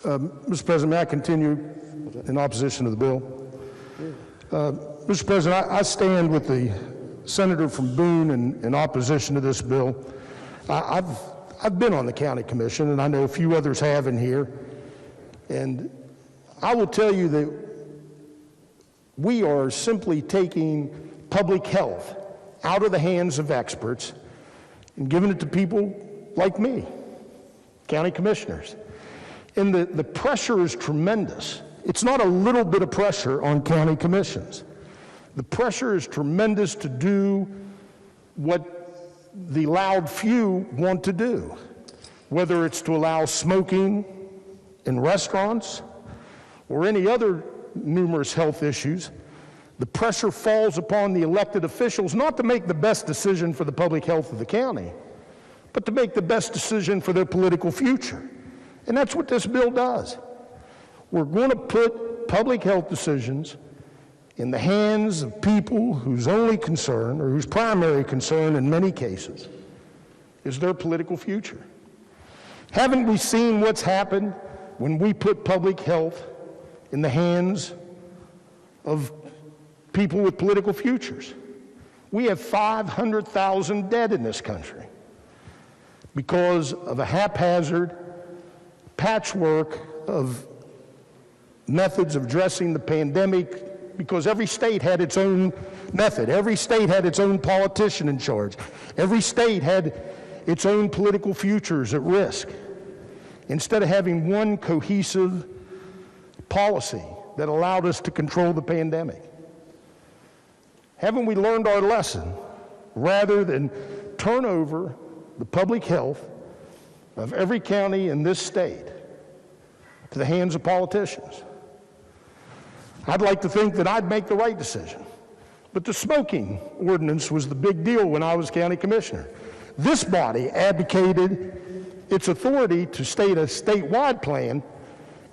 Mr. President, may I continue in opposition to the bill? Mr. President, I stand with the senator from Boone in opposition to this bill. I've been on the county commission, and I know a few others have in here, and I will tell you that we are simply taking public health out of the hands of experts and giving it to people like me, county commissioners. And the pressure is tremendous. It's not a little bit of pressure on county commissions. The pressure is tremendous to do what the loud few want to do, whether it's to allow smoking in restaurants or any other numerous health issues. The pressure falls upon the elected officials not to make the best decision for the public health of the county, but to make the best decision for their political future. And that's what this bill does. We're going to put public health decisions in the hands of people whose only concern, or whose primary concern in many cases, is their political future. Haven't we seen what's happened when we put public health in the hands of people with political futures? We have 500,000 dead in this country because of a haphazard patchwork of methods of addressing the pandemic, because every state had its own method. Every state had its own politician in charge. Every state had its own political futures at risk. Instead of having one cohesive policy that allowed us to control the pandemic. Haven't we learned our lesson? Rather than turn over the public health of every county in this state to the hands of politicians. I'd like to think that I'd make the right decision. But the smoking ordinance was the big deal when I was county commissioner. This body abdicated its authority to state a statewide plan,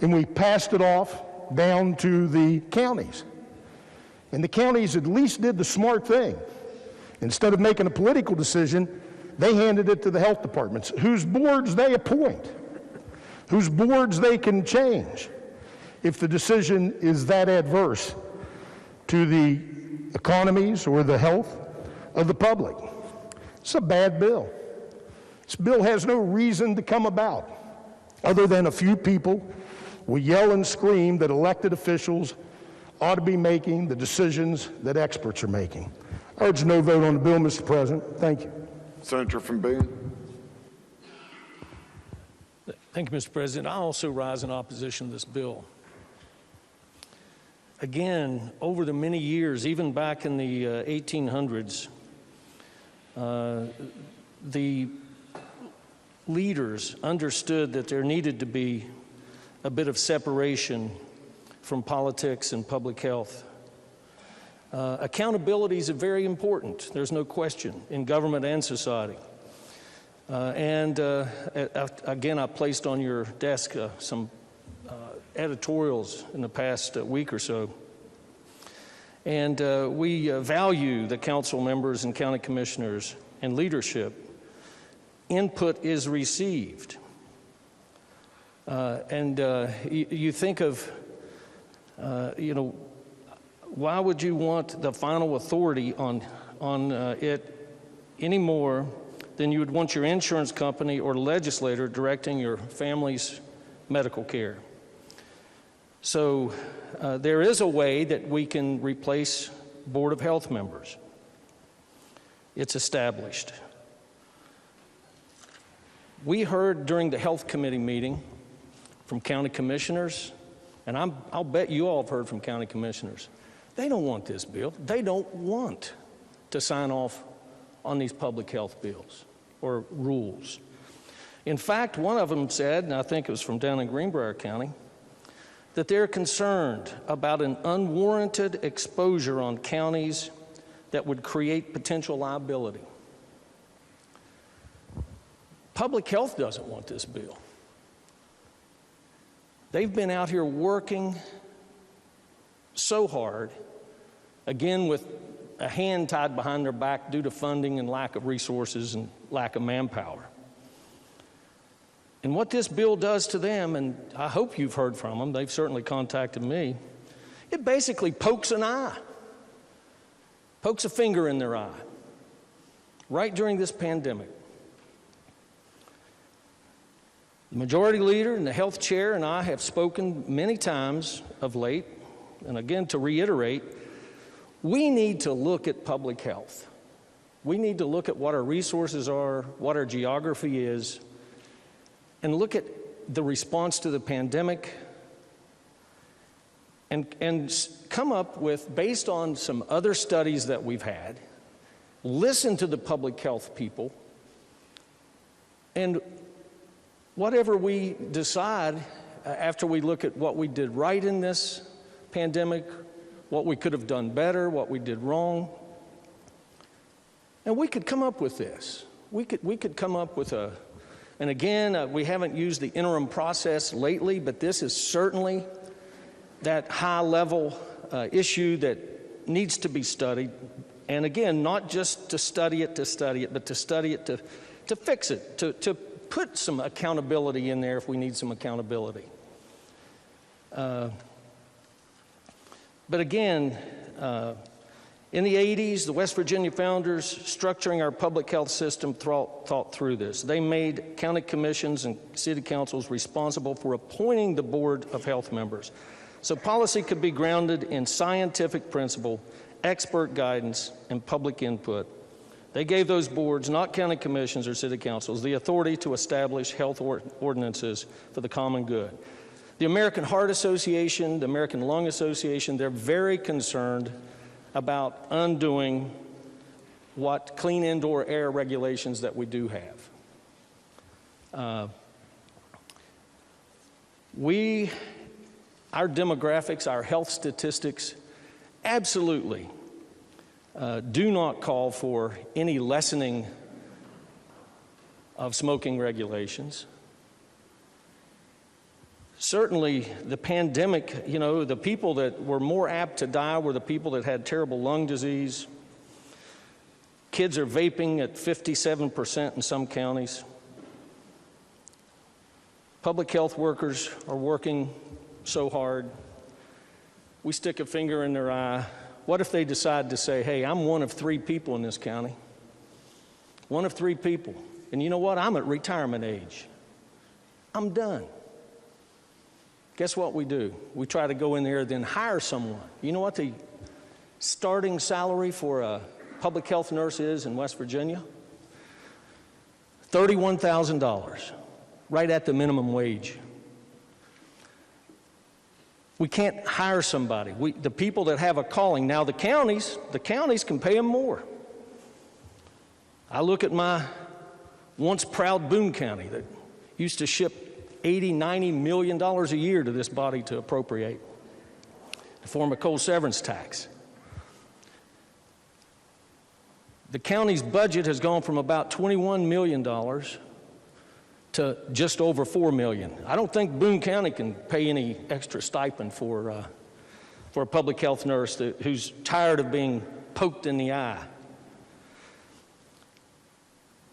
and we passed it off down to the counties. And the counties at least did the smart thing. Instead of making a political decision, they handed it to the health departments, whose boards they appoint, whose boards they can change if the decision is that adverse to the economies or the health of the public. It's a bad bill. This bill has no reason to come about other than a few people will yell and scream that elected officials ought to be making the decisions that experts are making. I urge no vote on the bill, Mr. President. Thank you. Senator from Boone. Thank you, Mr. President. I also rise in opposition to this bill. Again, over the many years, even back in the 1800s, the leaders understood that there needed to be a bit of separation from politics and public health. Accountability is very important, there's no question, in government and society. Again, I placed on your desk some editorials in the past week or so. And we value the council members and county commissioners and leadership. Input is received. You think of, why would you want the final authority on it any more than you would want your insurance company or legislator directing your family's medical care? So there is a way that we can replace Board of Health members. It's established. We heard during the Health Committee meeting from county commissioners, and I'll bet you all have heard from county commissioners. They don't want this bill. They don't want to sign off on these public health bills or rules. In fact, one of them said, and I think it was from down in Greenbrier County, that they're concerned about an unwarranted exposure on counties that would create potential liability. Public health doesn't want this bill. They've been out here working so hard, again with a hand tied behind their back due to funding and lack of resources and lack of manpower. And what this bill does to them, and I hope you've heard from them, they've certainly contacted me, it basically pokes an eye, pokes a finger in their eye, right during this pandemic. The majority leader and the health chair and I have spoken many times of late, and again to reiterate, we need to look at public health. We need to look at what our resources are, what our geography is, and look at the response to the pandemic and come up with, based on some other studies that we've had, listen to the public health people, and whatever we decide after we look at what we did right in this pandemic, what we could have done better, what we did wrong, and we could come up with this. We could come up with a, and again, we haven't used the interim process lately, but this is certainly that high-level issue that needs to be studied. And again, not just to study it, but to study it to fix it, to put some accountability in there if we need some accountability. But again, in the 80s, the West Virginia founders, structuring our public health system, thought through this. They made county commissions and city councils responsible for appointing the board of health members, so policy could be grounded in scientific principle, expert guidance, and public input. They gave those boards, not county commissions or city councils, the authority to establish health ordinances for the common good. The American Heart Association, the American Lung Association, they're very concerned about undoing what clean indoor air regulations that we do have. Our demographics, our health statistics, absolutely do not call for any lessening of smoking regulations. Certainly, the pandemic, you know, the people that were more apt to die were the people that had terrible lung disease. Kids are vaping at 57% in some counties. Public health workers are working so hard. We stick a finger in their eye. What if they decide to say, hey, I'm one of 3 people in this county? One of 3 people. And you know what? I'm at retirement age. I'm done. Guess what we do? We try to go in there, then hire someone. You know what the starting salary for a public health nurse is in West Virginia? $31,000, right at the minimum wage. We can't hire somebody. The people that have a calling. Now the counties can pay them more. I look at my once proud Boone County that used to ship $80–90 million a year to this body to appropriate in the form of coal severance tax. The county's budget has gone from about $21 million to just over $4 million. I don't think Boone County can pay any extra stipend for a public health nurse who's tired of being poked in the eye.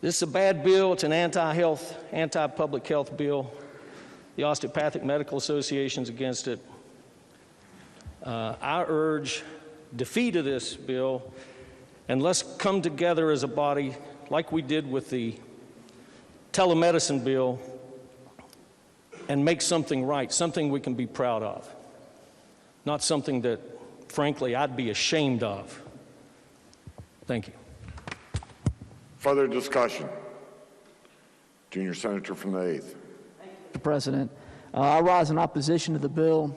This is a bad bill. It's an anti-health, anti-public health bill. The Osteopathic Medical Association's against it. I urge defeat of this bill, and let's come together as a body like we did with the telemedicine bill and make something right, something we can be proud of, not something that, frankly, I'd be ashamed of. Thank you. Further discussion. Junior Senator from the 8th. Mr. President, I rise in opposition to the bill.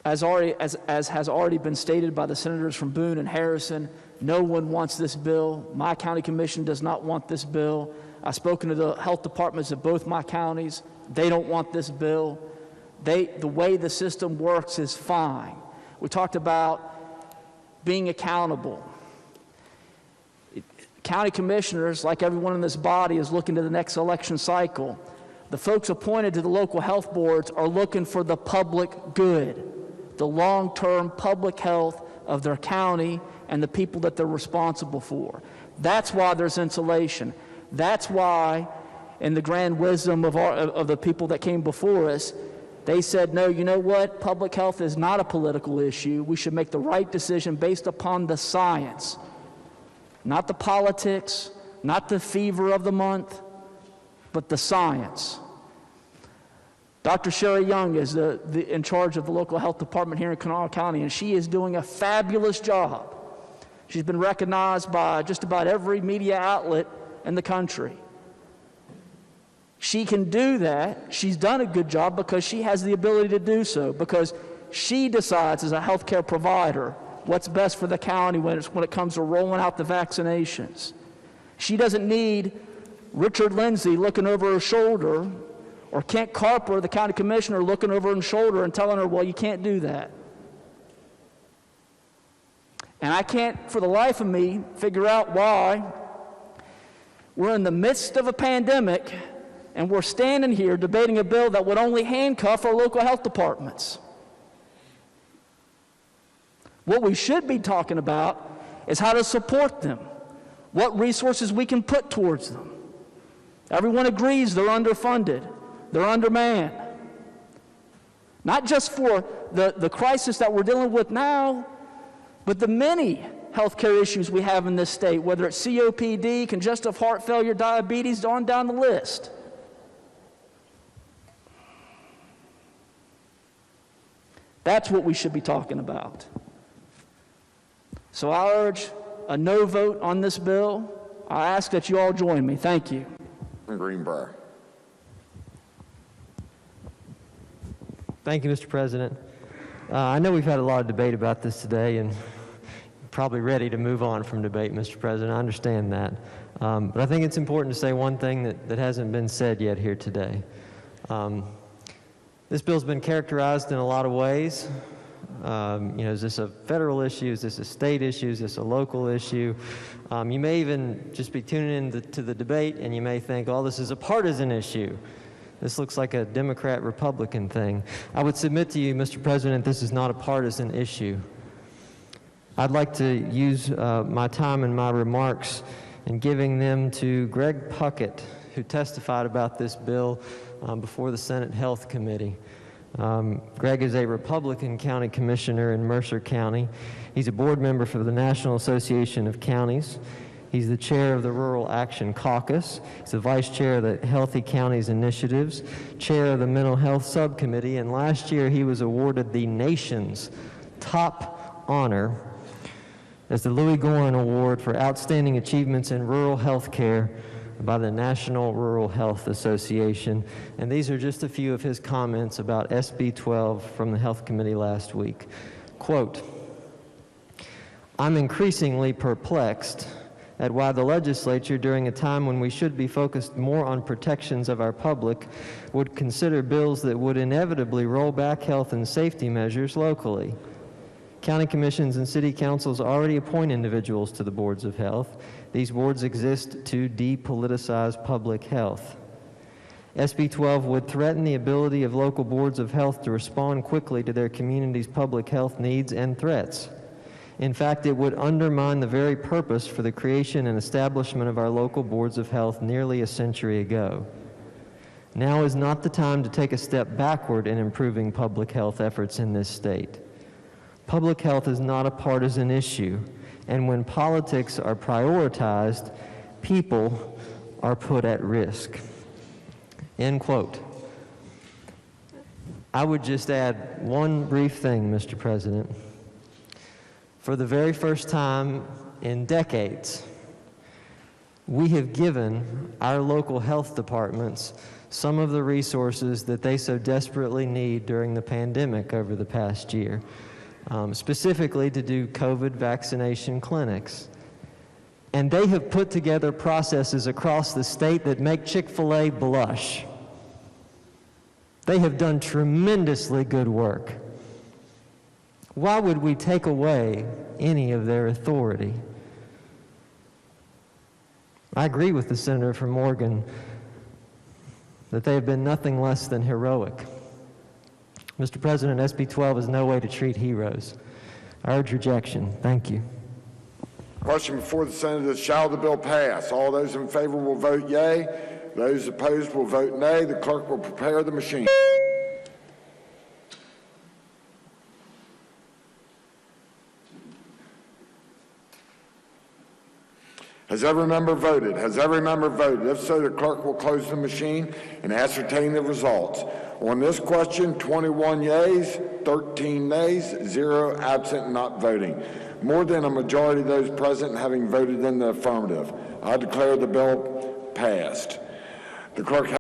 As has already been stated by the senators from Boone and Harrison, no one wants this bill. My county commission does not want this bill. I've spoken to the health departments of both my counties. They don't want this bill. The way the system works is fine. We talked about being accountable. County commissioners, like everyone in this body, is looking to the next election cycle. The folks appointed to the local health boards are looking for the public good, the long-term public health of their county and the people that they're responsible for. That's why there's insulation. That's why, in the grand wisdom of the people that came before us, they said, no, you know what? Public health is not a political issue. We should make the right decision based upon the science, not the politics, not the fever of the month, but the science. Dr. Sherry Young is in charge of the local health department here in Kanawha County, and she is doing a fabulous job. She's been recognized by just about every media outlet in the country. She can do that. She's done a good job because she has the ability to do so, because she decides as a healthcare provider what's best for the county when it comes to rolling out the vaccinations. She doesn't need Richard Lindsay looking over her shoulder, or Kent Carper, the county commissioner, looking over her shoulder and telling her, well, you can't do that. And I can't, for the life of me, figure out why we're in the midst of a pandemic and we're standing here debating a bill that would only handcuff our local health departments. What we should be talking about is how to support them, what resources we can put towards them. Everyone agrees they're underfunded, they're undermanned. Not just for the crisis that we're dealing with now, but the many healthcare issues we have in this state, whether it's COPD, congestive heart failure, diabetes, on down the list. That's what we should be talking about. So I urge a no vote on this bill. I ask that you all join me. Thank you. Greenbrier. Thank you, Mr. President. I know we've had a lot of debate about this today, and probably ready to move on from debate, Mr. President. I understand that. But I think it's important to say one thing that hasn't been said yet here today. This bill's been characterized in a lot of ways. Is this a federal issue? Is this a state issue? Is this a local issue? You may even just be tuning in to the debate and you may think, oh, this is a partisan issue. This looks like a Democrat-Republican thing. I would submit to you, Mr. President, this is not a partisan issue. I'd like to use my time and my remarks in giving them to Greg Puckett, who testified about this bill before the Senate Health Committee. Greg is a Republican county commissioner in Mercer County. He's a board member for the National Association of Counties. He's the chair of the Rural Action Caucus. He's the vice chair of the Healthy Counties Initiatives, chair of the Mental Health Subcommittee, and last year he was awarded the nation's top honor as the Louis Gorin Award for Outstanding Achievements in Rural Health Care by the National Rural Health Association. And these are just a few of his comments about SB 12 from the Health Committee last week. Quote, "I'm increasingly perplexed at why the legislature, during a time when we should be focused more on protections of our public, would consider bills that would inevitably roll back health and safety measures locally. County commissions and city councils already appoint individuals to the boards of health. These boards exist to depoliticize public health. SB 12 would threaten the ability of local boards of health to respond quickly to their community's public health needs and threats. In fact, it would undermine the very purpose for the creation and establishment of our local boards of health nearly a century ago. Now is not the time to take a step backward in improving public health efforts in this state. Public health is not a partisan issue, and when politics are prioritized, people are put at risk." End quote. I would just add one brief thing, Mr. President. For the very first time in decades, we have given our local health departments some of the resources that they so desperately need during the pandemic over the past year, specifically to do COVID vaccination clinics. And they have put together processes across the state that make Chick-fil-A blush. They have done tremendously good work. Why would we take away any of their authority? I agree with the senator from Oregon that they have been nothing less than heroic. Mr. President, SB 12 is no way to treat heroes. I urge rejection. Thank you. Question before the Senate is, shall the bill pass? All those in favor will vote yea. Those opposed will vote nay. The clerk will prepare the machine. Has every member voted? Has every member voted? If so, the clerk will close the machine and ascertain the results. On this question, 21 yeas, 13 nays, 0 absent and not voting. More than a majority of those present having voted in the affirmative. I declare the bill passed. The clerk